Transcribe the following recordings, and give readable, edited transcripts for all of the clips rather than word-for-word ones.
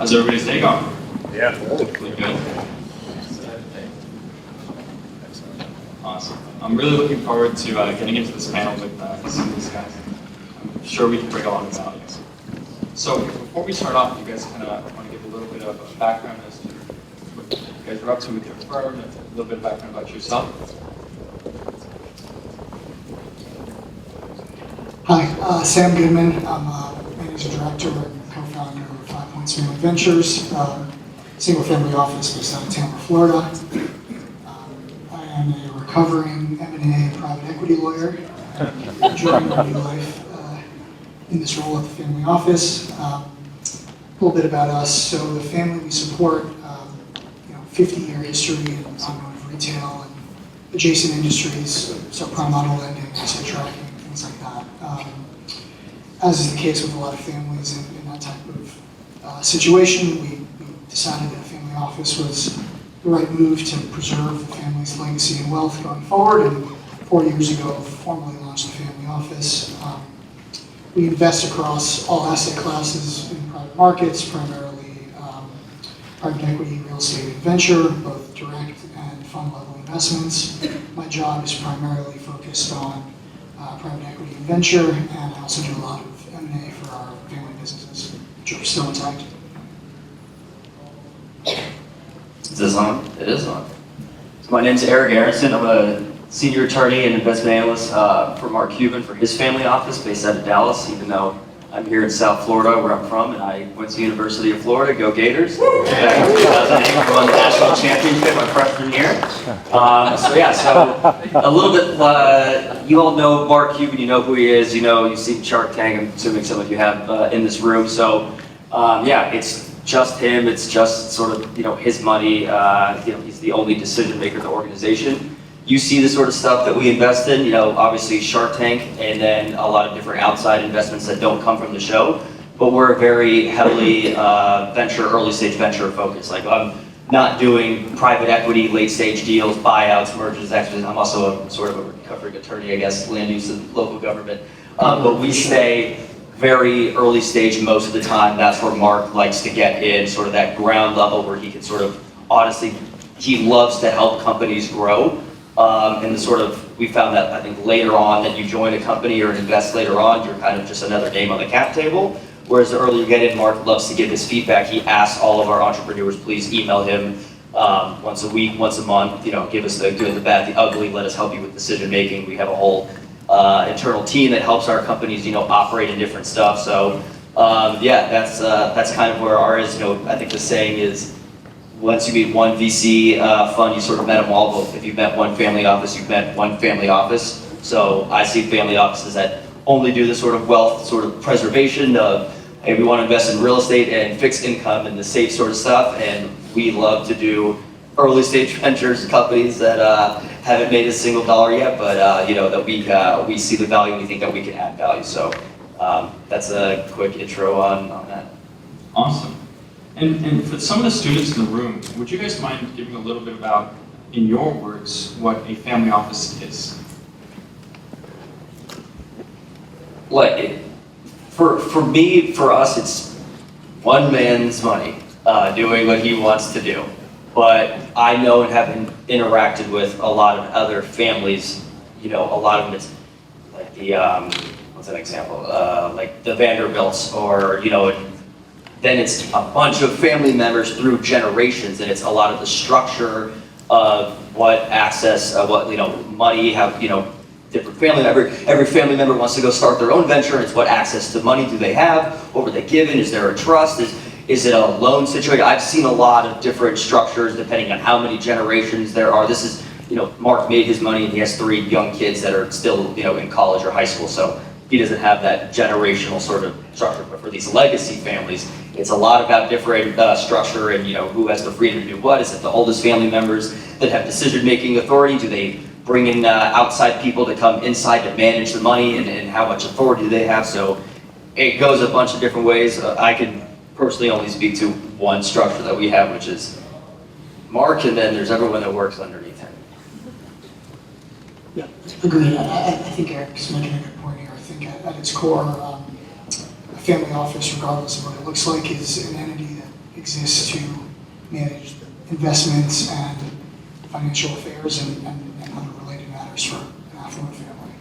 How's everybody's day going? Yeah. Really good. Awesome. I'm really looking forward to getting into this panel with some of these guys. I'm sure we can bring a lot of value. So before we start off, you guys kind of want to give a little bit of a background as to what you guys are up to with your firm, and a little bit of background about yourself. Hi, Sam Goodman. I'm a managing director and co-founder of 5 Points Family Ventures, single-family office based out of Tampa, Florida. I am a recovering M&A and private equity lawyer, enjoying my new life in this role at the family office. A little bit about us. So the family we support, 50-year history in automotive retail and adjacent industries, subprime auto lending, asset tracking, things like that. As is the case with a lot of families in that type of situation, we decided that a family office was the right move to preserve the family's legacy and wealth going forward, and 4 years ago formally launched the family office. We invest across all asset classes in private markets, primarily private equity, real estate, and venture, both direct and fund level investments. My job is primarily focused on private equity and venture, and I also do a lot of M&A for our family businesses, which are still intact. Is this on? It is on. So my name's Eric Aronson. I'm a senior attorney and investment analyst for Mark Cuban for his family office based out of Dallas, even though I'm here in South Florida where I'm from, and I went to University of Florida, go Gators. Back in 2008, won the national championship my freshman year. So a little bit, you all know Mark Cuban, you know who he is, you've seen Shark Tank, I'm assuming some of you have in this room. So it's just him, it's just sort of, his money, he's the only decision maker in the organization. You see the sort of stuff that we invest in, obviously Shark Tank, and then a lot of different outside investments that don't come from the show, but we're very heavily early stage venture focused. Like I'm not doing private equity, late stage deals, buyouts, mergers, exits. I'm also a sort of a recovering attorney, I guess, land use and local government. But we stay very early stage most of the time. That's where Mark likes to get in, sort of that ground level where he can sort of, honestly, he loves to help companies grow. We found that I think later on that you join a company or invest later on, you're kind of just another name on the cap table. Whereas the earlier you get in, Mark loves to give his feedback. He asks all of our entrepreneurs, please email him once a week, once a month, give us the good, the bad, the ugly, let us help you with decision making. We have a whole internal team that helps our companies, operate in different stuff. So that's kind of where ours is. I think the saying is, once you meet one VC fund, you sort of met them all. But if you've met one family office, you've met one family office. So I see family offices that only do the sort of wealth sort of preservation of, hey, we want to invest in real estate and fixed income and the safe sort of stuff. And we love to do early stage ventures, companies that haven't made a single dollar yet, but that we see the value and we think that we can add value. So that's a quick intro on that. Awesome. And for some of the students in the room, would you guys mind giving a little bit about, in your words, what a family office is? For me, for us, it's one man's money doing what he wants to do. But I know and have interacted with a lot of other families, a lot of them it's like the, what's an example? Like the Vanderbilts or, then it's a bunch of family members through generations, and it's a lot of the structure of what access, money, how, different family member. Every family member wants to go start their own venture, and it's what access to money do they have? What were they given? Is there a trust? Is it a loan situation? I've seen a lot of different structures depending on how many generations there are. This is, Mark made his money and he has 3 young kids that are still, in college or high school. So he doesn't have that generational sort of structure. But for these legacy families, it's a lot about different structure and, who has the freedom to do what. Is it the oldest family members that have decision-making authority? Do they bring in outside people to come inside to manage the money and how much authority do they have? So it goes a bunch of different ways. I can personally only speak to one structure that we have, which is Mark, and then there's everyone that works underneath him. Yeah, agreed. I think Eric's making a good point here. I think at its core, a family office, regardless of what it looks like, is an entity that exists to manage investments and financial affairs and other related matters for an affluent family.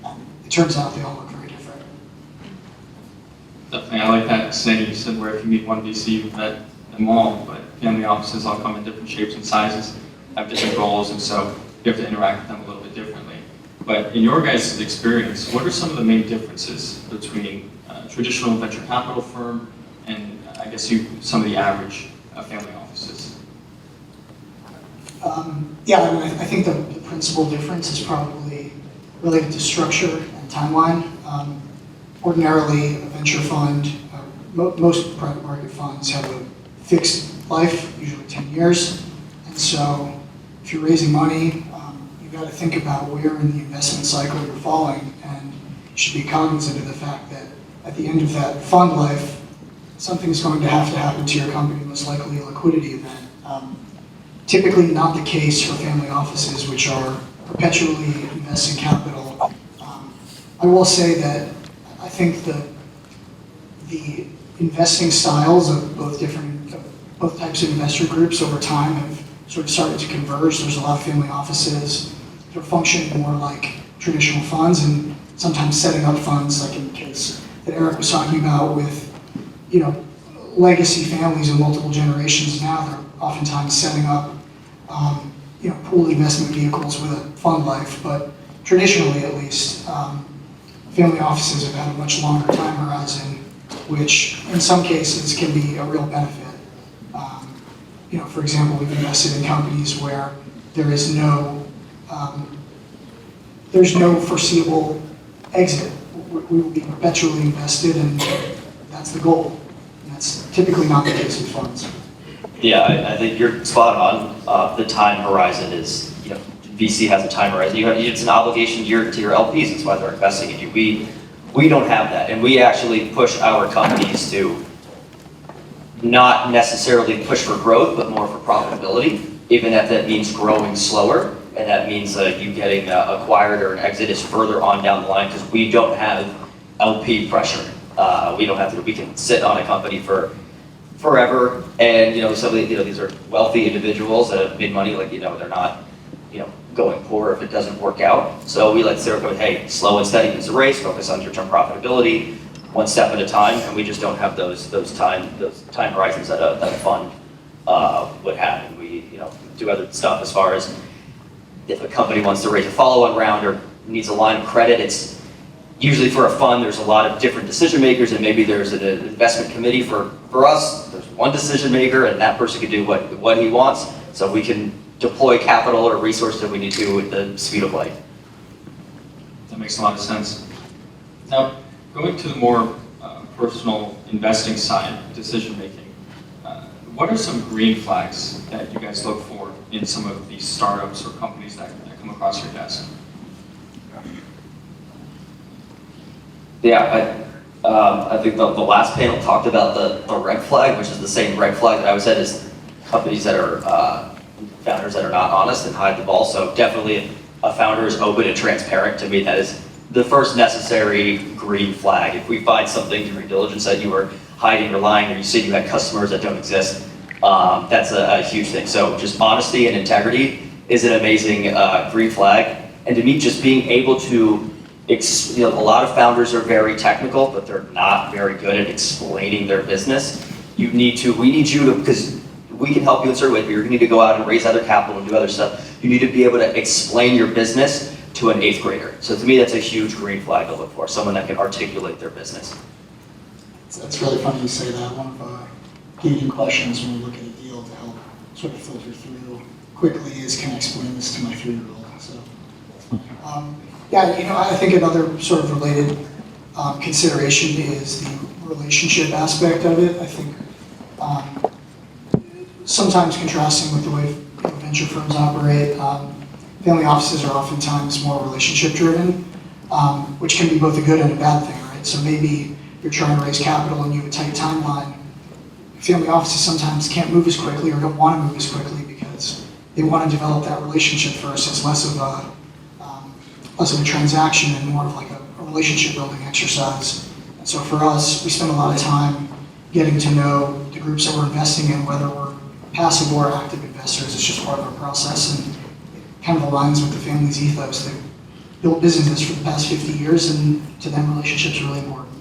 And it turns out they all look very different. Definitely, I like that saying you said where if you meet one VC, you met them all, but family offices all come in different shapes and sizes, have different goals, and so you have to interact with them a little bit differently. But in your guys' experience, what are some of the main differences between a traditional venture capital firm and I guess some of the average family offices? Yeah, I mean, I think the principal difference is probably related to structure and timeline. Ordinarily, a venture fund, most private market funds have a fixed life, usually 10 years. And so if you're raising money, you've got to think about where in the investment cycle you're falling, and you should be cognizant of the fact that at the end of that fund life, something's going to happen to your company, most likely a liquidity event. Typically not the case for family offices, which are perpetually investing capital. I will say that I think the investing styles of both types of investor groups over time have sort of started to converge. There's a lot of family offices that are functioning more like traditional funds, and sometimes setting up funds, like in the case that Eric was talking about with, legacy families in multiple generations. Now they're oftentimes setting up, pooled investment vehicles with a fund life, but traditionally at least, family offices have had a much longer time horizon, which in some cases can be a real benefit. For example, we've invested in companies where there's no foreseeable exit. We will be perpetually invested, and that's the goal. And that's typically not the case with funds. Yeah, I think you're spot on. The time horizon is, VC has a time horizon. It's an obligation to your LPs. That's why they're investing in you. We don't have that, and we actually push our companies to not necessarily push for growth, but more for profitability, even if that means growing slower, and that means you getting acquired or an exit is further on down the line, because we don't have LP pressure. We can sit on a company for forever, and some of these are wealthy individuals that have made money, they're not going poor if it doesn't work out. So we like to say, hey, slow and steady is a race, focus on near-term profitability, one step at a time, and we just don't have those time horizons that a fund would have. And we do other stuff as far as if a company wants to raise a follow-on round or needs a line of credit. It's usually for a fund, there's a lot of different decision makers, and maybe there's an investment committee. For us, there's one decision maker, and that person can do what he wants, so we can deploy capital or resources that we need to with the speed of light. That makes a lot of sense. Now, going to the more personal investing side, decision making, what are some green flags that you guys look for in some of these startups or companies that come across your desk? Yeah, I think the last panel talked about the red flag, which is the same red flag that I was at, is companies that are founders that are not honest and hide the ball. So definitely if a founder is open and transparent, to me that is the first necessary green flag. If we find something through due diligence that you were hiding or lying, or you said you had customers that don't exist, that's a huge thing. So just honesty and integrity is an amazing green flag. And to me, just being able to, a lot of founders are very technical, but they're not very good at explaining their business. We need you to, because we can help you in certain ways, but you're going to need to go out and raise other capital and do other stuff. You need to be able to explain your business to an 8th grader. So to me, that's a huge green flag to look for, someone that can articulate their business. It's really funny you say that. One of the gating questions when we look at a deal to help sort of filter through quickly is, can I explain this to my 3-year-old? So, I think another sort of related consideration is the relationship aspect of it. I think sometimes contrasting with the way venture firms operate, family offices are oftentimes more relationship driven, which can be both a good and a bad thing, right? So maybe you're trying to raise capital and you have a tight timeline. Family offices sometimes can't move as quickly or don't want to move as quickly because they want to develop that relationship first. It's less of a transaction and more of like a relationship building exercise. And so for us, we spend a lot of time getting to know the groups that we're investing in, whether we're passive or active investors. It's just part of our process, and it kind of aligns with the family's ethos. They've built businesses for the past 50 years, and to them, relationships are really important.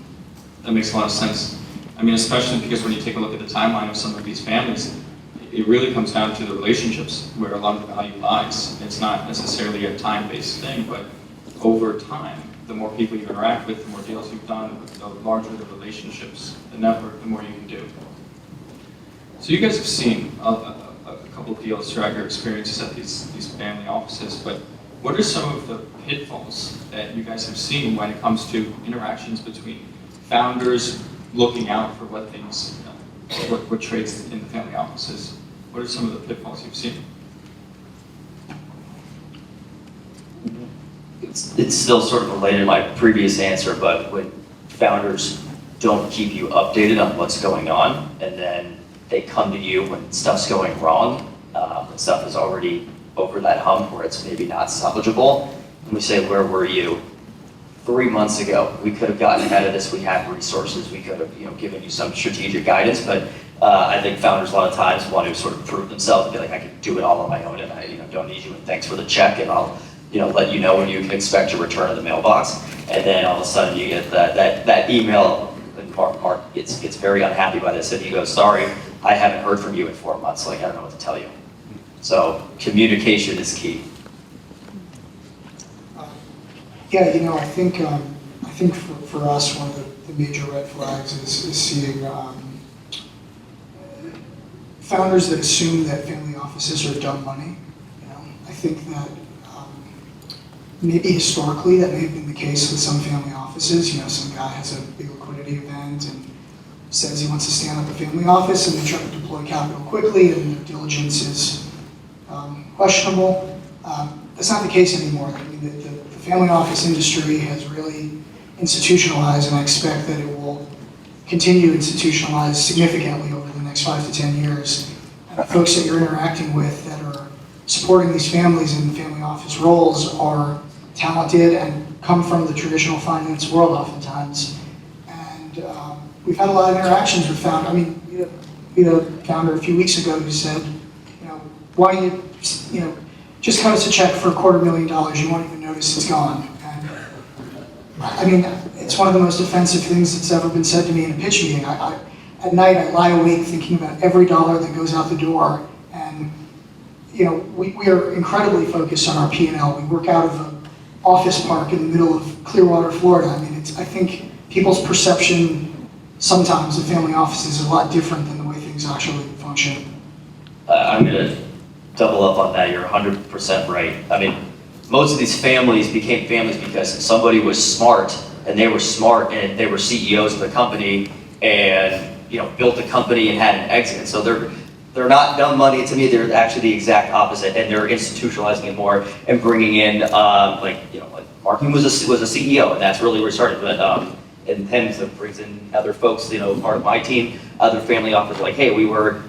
That makes a lot of sense. I mean, especially because when you take a look at the timeline of some of these families, it really comes down to the relationships where a lot of the value lies. It's not necessarily a time-based thing, but over time, the more people you interact with, the more deals you've done, the larger the relationships, the network, the more you can do. So you guys have seen a couple of deals throughout your experiences at these family offices, but what are some of the pitfalls that you guys have seen when it comes to interactions between founders looking out for what things, what trades in the family offices? What are some of the pitfalls you've seen? It's still sort of related to my previous answer, but when founders don't keep you updated on what's going on, and then they come to you when stuff's going wrong, when stuff is already over that hump where it's maybe not salvageable, and we say, where were you 3 months ago? We could have gotten ahead of this. We have resources. We could have, given you some strategic guidance, but I think founders a lot of times want to sort of prove themselves and be like, I can do it all on my own, and I don't need you, and thanks for the check, and I'll let you know when you can expect your return in the mailbox. And then all of a sudden you get that email, and Mark gets very unhappy by this, and he goes, sorry, I haven't heard from you in 4 months, I don't know what to tell you. So communication is key. Yeah, I think for us, one of the major red flags is seeing founders that assume that family offices are dumb money. I think that maybe historically that may have been the case with some family offices. Some guy has a big liquidity event and says he wants to stand up a family office, and they try to deploy capital quickly, and their diligence is questionable. That's not the case anymore. I mean, the family office industry has really institutionalized, and I expect that it will continue to institutionalize significantly over the next 5 to 10 years. And the folks that you're interacting with that are supporting these families in family office roles are talented and come from the traditional finance world oftentimes. And we've had a lot of interactions with founders. I mean, we had a founder a few weeks ago who said, why don't you, just cut us a check for $250,000, you won't even notice it's gone. And, I mean, it's one of the most offensive things that's ever been said to me in a pitch meeting. At night, I lie awake thinking about every dollar that goes out the door. And, we are incredibly focused on our P&L. We work out of an office park in the middle of Clearwater, Florida. I mean, I think people's perception sometimes of family offices is a lot different than the way things actually function. I'm going to double up on that. You're 100% right. I mean, most of these families became families because somebody was smart, and they were CEOs of the company, and built a company and had an exit. So they're not dumb money to me. They're actually the exact opposite, and they're institutionalizing it more and bringing in like Mark was a CEO, and that's really where it started. But and then so brings in other folks, part of my team, other family office, like, hey, we were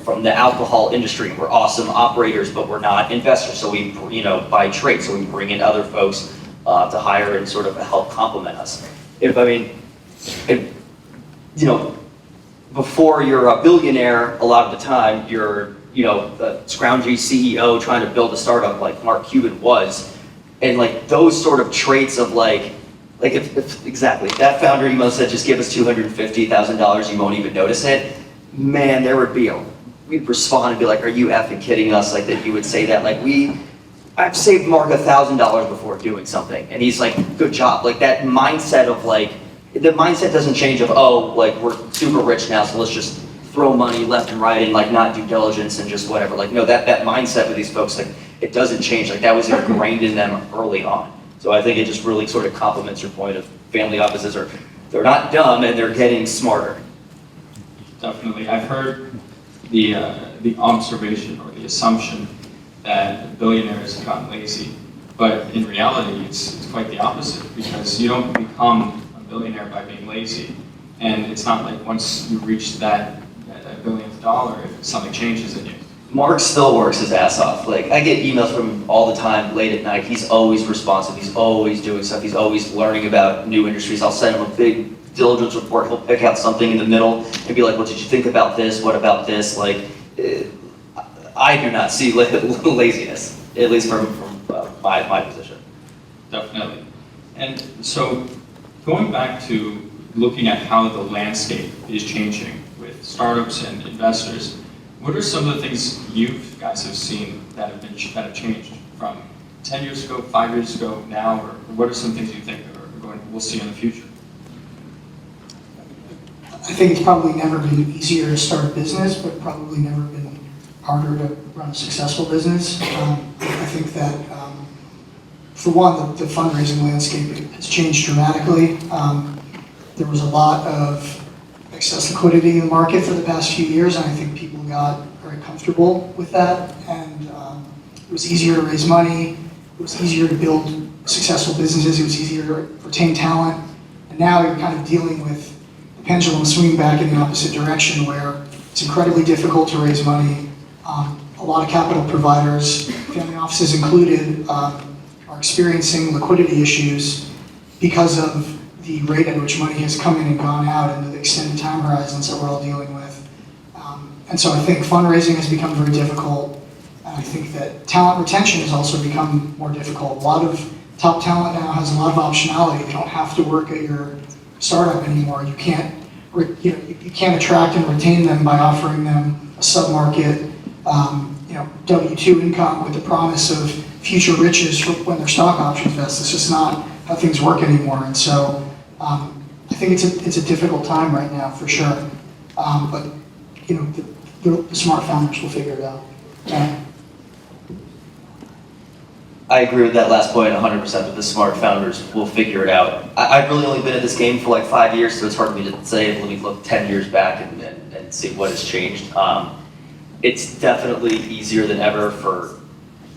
from the alcohol industry. We're awesome operators, but we're not investors. So we, by trade, so we bring in other folks to hire and sort of help complement us. Before you're a billionaire, a lot of the time you're, the scroungy CEO trying to build a startup like Mark Cuban was, and like those sort of traits of if exactly that founder email said, just give us $250,000, you won't even notice it. Man, we'd respond and be like, are you effing kidding us? Like that you would say that. I've saved Mark $1,000 before doing something. And he's like, good job. Like that mindset of the mindset doesn't change of, we're super rich now, so let's just throw money left and right and not do diligence and just whatever. No, that mindset with these folks, it doesn't change. That was ingrained in them early on. So I think it just really sort of complements your point of family offices they're not dumb and they're getting smarter. Definitely. I've heard the observation or the assumption that billionaires have gotten lazy, but in reality, it's quite the opposite, because you don't become a billionaire by being lazy, and it's not like once you reach that billionth dollar, if something changes in you. Mark still works his ass off. I get emails from him all the time, late at night. He's always responsive. He's always doing stuff. He's always learning about new industries. I'll send him a big diligence report, he'll pick out something in the middle and be like, what did you think about this? What about this? Like, I do not see laziness, at least from my position. Definitely. And so going back to looking at how the landscape is changing with startups and investors, what are some of the things you guys have seen that have changed from 10 years ago, 5 years ago, now, or what are some things you think we'll see in the future? I think it's probably never been easier to start a business, but probably never been harder to run a successful business. I think that, for one, the fundraising landscape has changed dramatically. There was a lot of excess liquidity in the market for the past few years, and I think people got very comfortable with that. And it was easier to raise money, it was easier to build successful businesses, it was easier to retain talent. And now you're kind of dealing with the pendulum swinging back in the opposite direction, where it's incredibly difficult to raise money. A lot of capital providers, family offices included, are experiencing liquidity issues because of the rate at which money has come in and gone out and the extended time horizons that we're all dealing with. And so I think fundraising has become very difficult, and I think that talent retention has also become more difficult. A lot of top talent now has a lot of optionality. They don't have to work at your startup anymore. You can't attract and retain them by offering them a sub-market, W-2 income with the promise of future riches for when their stock options vest. It's just not how things work anymore. And so I think it's a difficult time right now for sure. But the smart founders will figure it out. I agree with that last point 100%, that the smart founders will figure it out. I've really only been at this game for like 5 years, so it's hard for me to say. Let me look 10 years back and see what has changed. It's definitely easier than ever for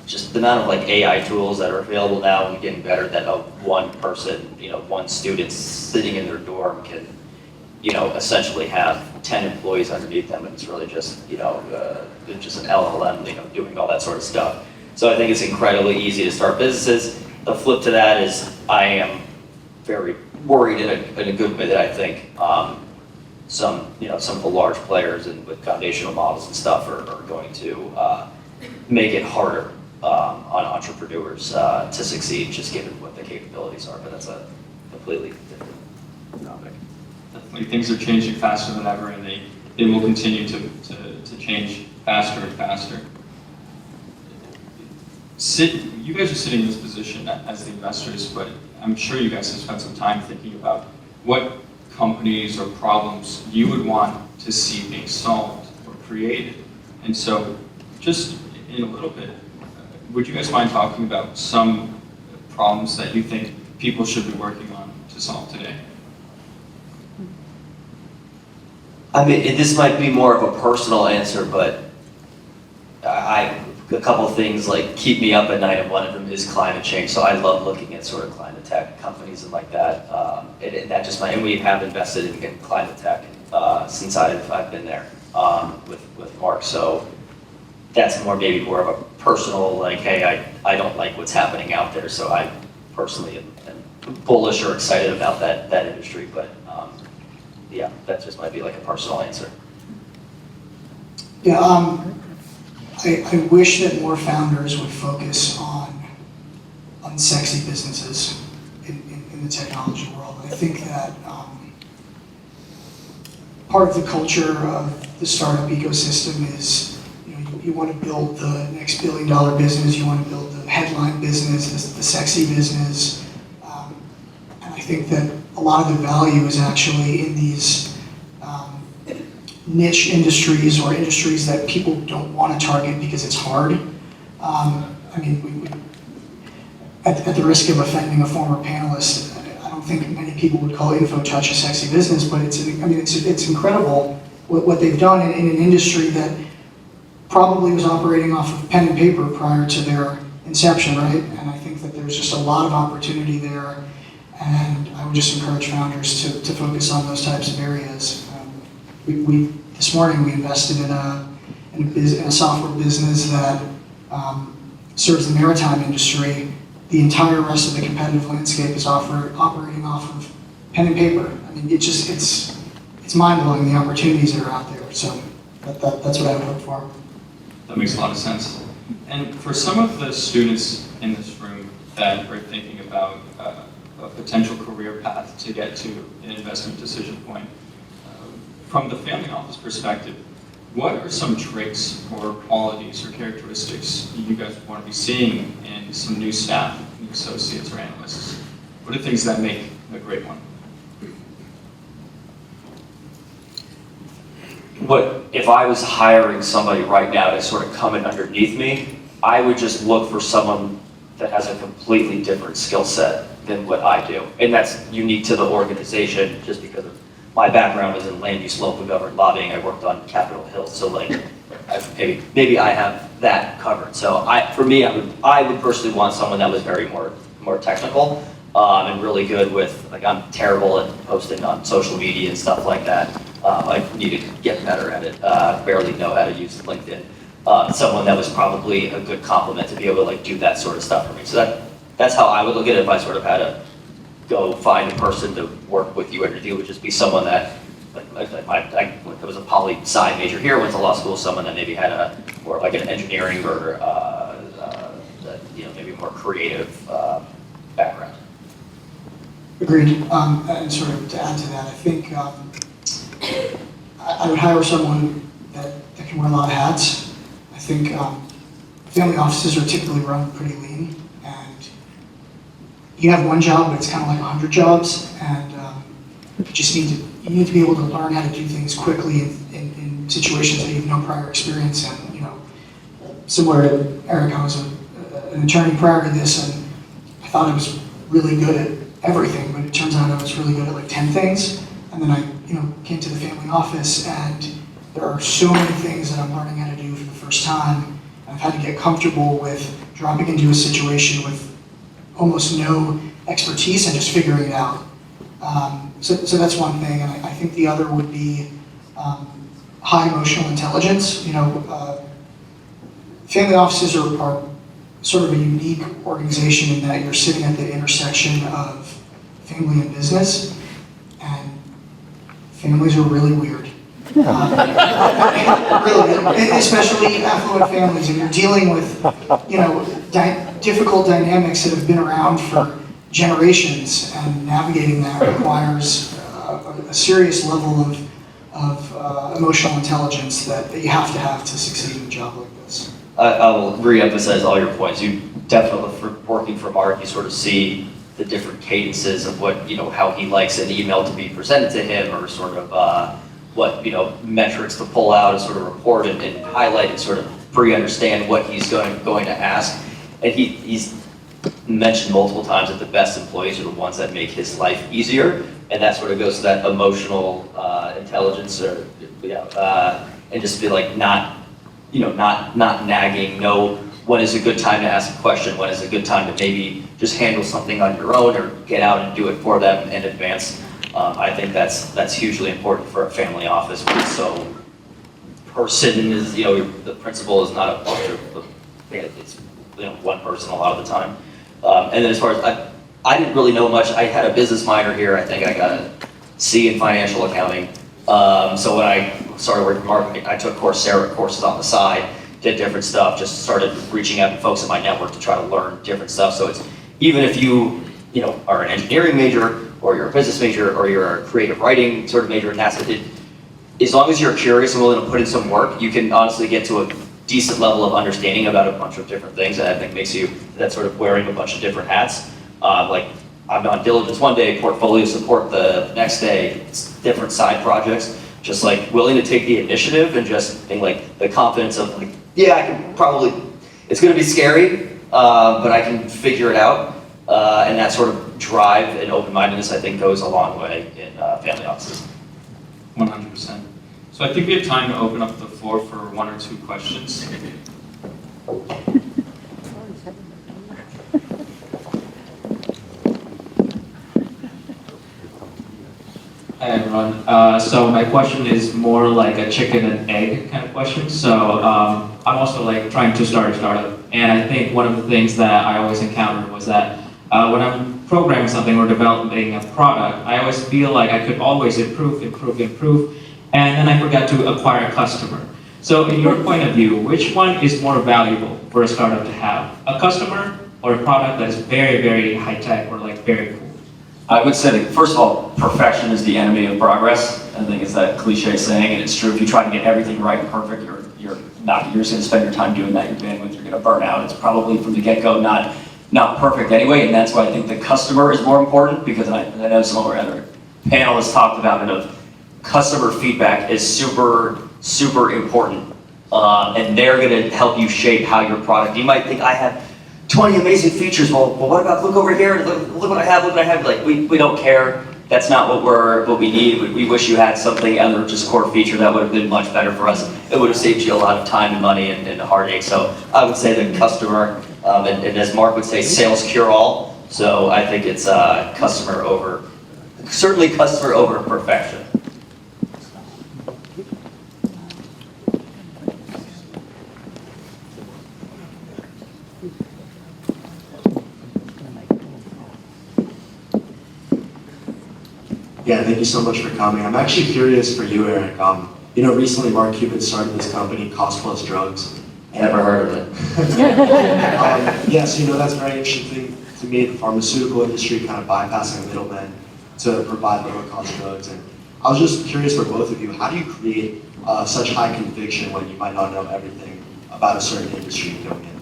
just the amount of like AI tools that are available now and getting better, that one person, one student sitting in their dorm can, essentially have 10 employees underneath them, and it's really just, just an LLM, doing all that sort of stuff. So I think it's incredibly easy to start businesses. The flip to that is I am very worried in a good way that I think some of the large players and with foundational models and stuff are going to make it harder on entrepreneurs to succeed, just given what the capabilities are. But that's a completely different topic. Definitely, things are changing faster than ever, and they will continue to change faster and faster. You guys are sitting in this position as the investors, but I'm sure you guys have spent some time thinking about what companies or problems you would want to see being solved or created. And so, just in a little bit, would you guys mind talking about some problems that you think people should be working on to solve today? I mean, this might be more of a personal answer, but a couple of things like keep me up at night, and one of them is climate change. So I love looking at sort of climate tech companies and like that. And we have invested in climate tech since I've been there with Mark. So that's maybe more of a personal, like, hey, I don't like what's happening out there. So I personally am bullish or excited about that industry. But yeah, that just might be like a personal answer. Yeah, I wish that more founders would focus on unsexy businesses in the technology world. I think that part of the culture of the startup ecosystem is, you want to build the next billion-dollar business, you want to build the headline business, the sexy business, and I think that a lot of the value is actually in these niche industries or industries that people don't want to target because it's hard. I mean, at the risk of offending a former panelist, I don't think many people would call InfoTouch a sexy business, but it's incredible what they've done in an industry that probably was operating off of pen and paper prior to their inception, right? And I think that there's just a lot of opportunity there, and I would just encourage founders to focus on those types of areas. This morning we invested in a software business that serves the maritime industry. The entire rest of the competitive landscape is operating off of pen and paper. I mean, it's mind-blowing the opportunities that are out there. So that's what I would hope for. That makes a lot of sense. And for some of the students in this room that are thinking about a potential career path to get to an investment decision point, from the family office perspective, what are some traits or qualities or characteristics you guys want to be seeing in some new staff, new associates or analysts? What are things that make a great one? If I was hiring somebody right now to sort of come in underneath me, I would just look for someone that has a completely different skill set than what I do. And that's unique to the organization just because of my background is in land use, local government lobbying. I worked on Capitol Hill, so like maybe I have that covered. So for me, I would personally want someone that was very more technical and really good with, like, I'm terrible at posting on social media and stuff like that. I need to get better at it. Barely know how to use LinkedIn. Someone that was probably a good complement to be able to like do that sort of stuff for me. So that's how I would look at it if I sort of had to go find a person to work with you. It would just be someone that, I was a poli-sci major here, went to law school, someone that maybe had more like an engineering or maybe more creative background. Agreed. And sort of to add to that, I think I would hire someone that can wear a lot of hats. I think family offices are typically run pretty lean, and you have one job, but it's kind of like 100 jobs, and you need to be able to learn how to do things quickly in situations that you have no prior experience in. Similar to Eric, I was an attorney prior to this, and I thought I was really good at everything, but it turns out I was really good at like 10 things. And then I came to the family office, and there are so many things that I'm learning how to do for the first time. I've had to get comfortable with dropping into a situation with almost no expertise and just figuring it out. So that's one thing, and I think the other would be high emotional intelligence. Family offices are sort of a unique organization in that you're sitting at the intersection of family and business, and families are really weird. Really, especially affluent families, and you're dealing with, difficult dynamics that have been around for generations, and navigating that requires a serious level of emotional intelligence that you have to succeed in a job like this. I will re-emphasize all your points. You definitely, for working for Mark, you sort of see the different cadences of what, how he likes an email to be presented to him, or sort of what, metrics to pull out and sort of report and highlight and sort of pre-understand what he's going to ask. And he's mentioned multiple times that the best employees are the ones that make his life easier, and that sort of goes to that emotional intelligence, or and just be like not nagging. Know when is a good time to ask a question, when is a good time to maybe just handle something on your own or get out and do it for them in advance. I think that's hugely important for a family office. So person is, the principal is not a bunch of, it's one person a lot of the time. And then as far as, I didn't really know much. I had a business minor here. I think I got a C in financial accounting. So when I started working in marketing, I took Coursera courses on the side, did different stuff, just started reaching out to folks in my network to try to learn different stuff. So it's, even if you are an engineering major, or you're a business major, or you're a creative writing sort of major, and that's it. As long as you're curious and willing to put in some work, you can honestly get to a decent level of understanding about a bunch of different things, and I think makes you that sort of wearing a bunch of different hats. Like I'm on diligence one day, portfolio support the next day, it's different side projects. Just like willing to take the initiative and just being like the confidence of like, yeah, I can probably, it's going to be scary, but I can figure it out. And that sort of drive and open-mindedness, I think, goes a long way in family offices. 100%. So I think we have time to open up the floor for one or two questions. Hi everyone. So my question is more like a chicken and egg kind of question. So I'm also like trying to start a startup, and I think one of the things that I always encountered was that when I'm programming something or developing a product, I always feel like I could always improve, and then I forgot to acquire a customer. So in your point of view, which one is more valuable for a startup to have? A customer or a product that is very, very high tech or like very cool? I would say that, first of all, perfection is the enemy of progress. I think it's that cliche saying, and it's true. If you try to get everything right and perfect, you're just going to spend your time doing that. Your bandwidth, you're going to burn out. It's probably from the get-go not perfect anyway, and that's why I think the customer is more important, because I know some of our other panelists talked about it, of customer feedback is super, super important, and they're going to help you shape how your product. You might think, I have 20 amazing features. Well, what about, look over here, look what I have, Like, we don't care. That's not what we need. We wish you had something other, just core feature that would have been much better for us. It would have saved you a lot of time and money and heartache. So I would say the customer, and as Mark would say, sales cure all. So I think it's certainly customer over perfection. Yeah, thank you so much for coming. I'm actually curious for you, Eric. Recently Mark Cuban started this company, Cost Plus Drugs. Never heard of it. Yes, that's very interesting to me, the pharmaceutical industry kind of bypassing middlemen to provide lower cost drugs. And I was just curious for both of you, how do you create such high conviction when you might not know everything about a certain industry you're going in?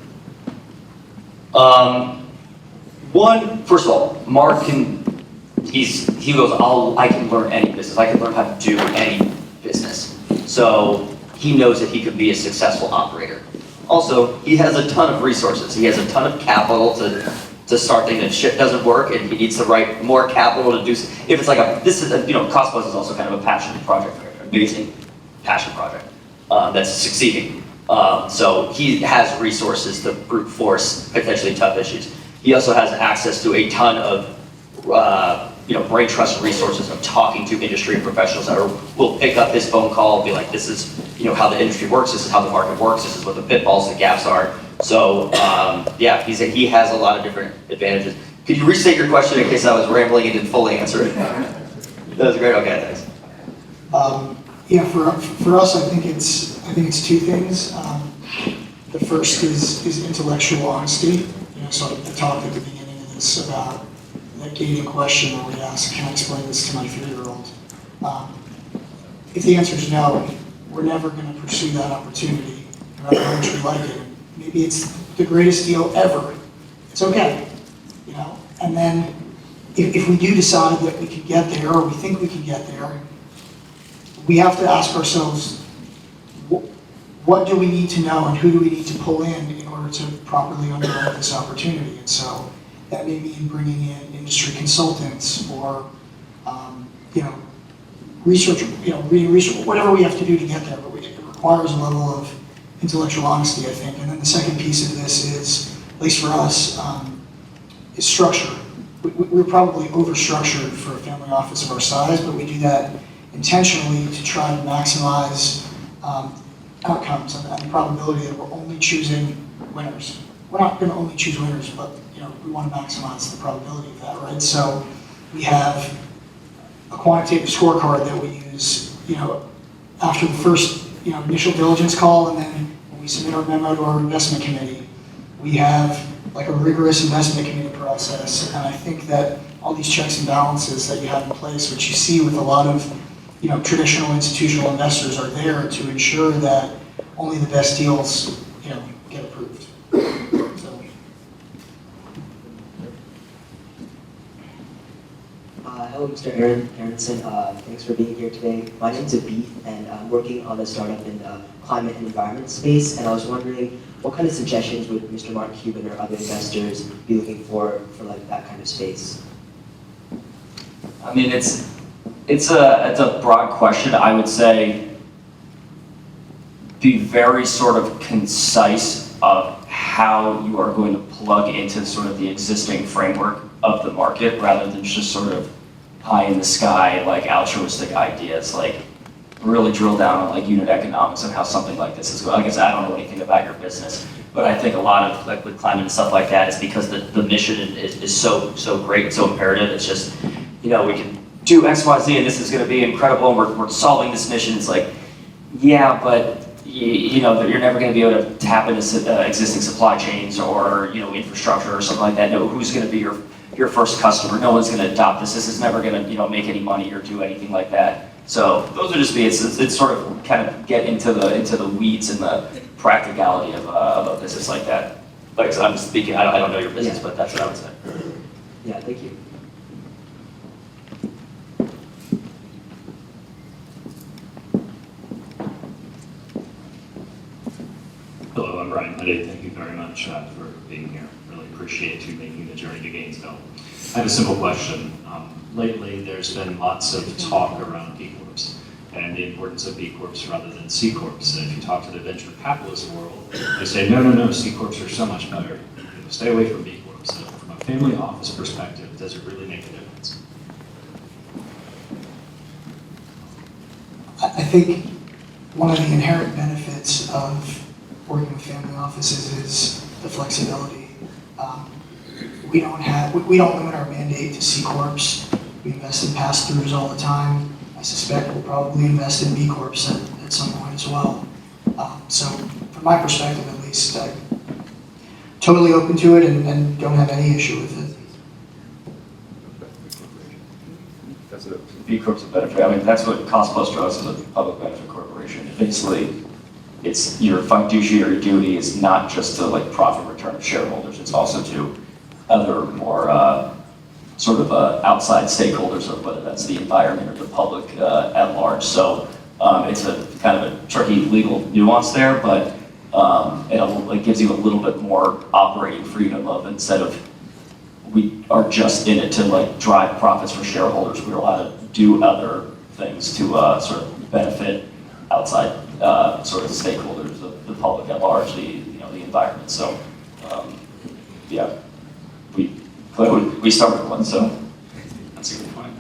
First of all, Mark he goes, I can learn any business. I can learn how to do any business. So he knows that he could be a successful operator. Also, he has a ton of resources. He has a ton of capital to start things, and shit doesn't work, and he needs to write more capital to do. If it's like Cost Plus is also kind of a passion project, amazing passion project that's succeeding. So he has resources to brute force potentially tough issues. He also has access to a ton of brain trust resources of talking to industry professionals that will pick up this phone call and be like, this is how the industry works, this is how the market works, this is what the pitfalls and gaps are. So he has a lot of different advantages. Could you restate your question in case I was rambling and didn't fully answer it? That was great. Okay, thanks. For us, I think it's two things. The first is intellectual honesty. So I talked at the beginning of this about that gating question where we ask, can I explain this to my 3-year-old? If the answer is no, we're never going to pursue that opportunity, no matter how much we like it. Maybe it's the greatest deal ever. It's okay, And then if we do decide that we can get there, or we think we can get there, we have to ask ourselves, what do we need to know and who do we need to pull in order to properly underwrite this opportunity? And so that may mean bringing in industry consultants or, research, reading research, whatever we have to do to get there. But it requires a level of intellectual honesty, I think. And then the second piece of this is, at least for us, is structure. We're probably over-structured for a family office of our size, but we do that intentionally to try to maximize outcomes and the probability that we're only choosing winners. We're not going to only choose winners, but we want to maximize the probability of that, right? So we have a quantitative scorecard that we use, after the first, initial diligence call, and then when we submit our memo to our investment committee. We have like a rigorous investment committee process, and I think that all these checks and balances that you have in place, which you see with a lot of, traditional institutional investors, are there to ensure that only the best deals, get approved. Hello, Mr. Aronson. Thanks for being here today. My name's Abith, and I'm working on a startup in the climate and environment space. And I was wondering, what kind of suggestions would Mr. Mark Cuban or other investors be looking for like that kind of space? I mean, it's a broad question. I would say be very sort of concise of how you are going to plug into sort of the existing framework of the market, rather than just sort of pie in the sky, like altruistic ideas. Like really drill down on like unit economics and how something like this is going. Like I said, I don't know anything about your business, But I think a lot of, like with climate and stuff like that, is because the mission is so great and so imperative. It's just, we can do X, Y, Z, and this is going to be incredible, and we're solving this mission. It's like, yeah, but you're never going to be able to tap into existing supply chains or infrastructure or something like that. No, who's going to be your first customer? No one's going to adopt this. This is never going to make any money or do anything like that. So those are just it's sort of kind of get into the weeds and the practicality of a business like that. Like I'm speaking, I don't know your business, but that's what I would say. Yeah, thank you. Hello, I'm Brian Liddy. Thank you very much for being here. Really appreciate you making the journey to Gainesville. I have a simple question. Lately, there's been lots of talk around B Corps and the importance of B Corps rather than C Corps. And if you talk to the venture capitalist world, they say, no, C Corps are so much better. Stay away from B Corps. So from a family office perspective, does it really make a difference? I think one of the inherent benefits of working with family offices is the flexibility. We don't limit our mandate to C Corps. We invest in pass-throughs all the time. I suspect we'll probably invest in B Corps at some point as well. So from my perspective at least, I'm totally open to it and don't have any issue with it. That's a B Corp's a benefit. I mean, that's what cost plus drugs is, a public benefit corporation. Basically, it's your fiduciary duty is not just to like profit return to shareholders. It's also to other more outside stakeholders, of whether that's the environment or the public at large. So it's a kind of a tricky legal nuance there, but it gives you a little bit more operating freedom of instead of we are just in it to like drive profits for shareholders. We're allowed to do other things to sort of benefit outside sort of stakeholders, the public at large, the environment. So yeah, we started one, so. That's a good point.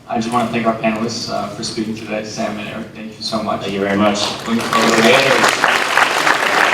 I just want to thank our panelists for speaking today. Sam and Eric, thank you so much. Thank you very much. Looking forward to it.